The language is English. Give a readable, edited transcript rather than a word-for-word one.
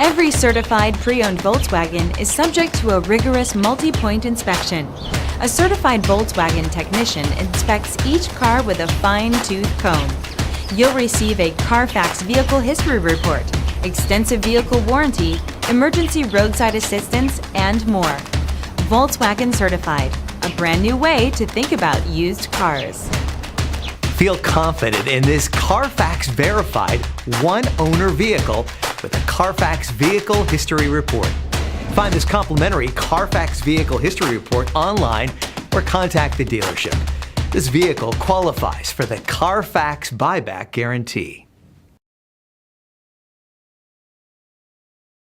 Every certified pre-owned Volkswagen is subject to a rigorous multi-point inspection. A certified Volkswagen technician inspects each car with a fine-tooth comb. You'll receive a Carfax Vehicle History Report, extensive vehicle warranty, emergency roadside assistance, and more. Volkswagen Certified, a brand new way to think about used cars. Feel confident in this Carfax verified one-owner vehicle with a Carfax Vehicle History Report. Find this complimentary Carfax Vehicle History Report online or contact the dealership. This vehicle qualifies for the Carfax Buyback Guarantee.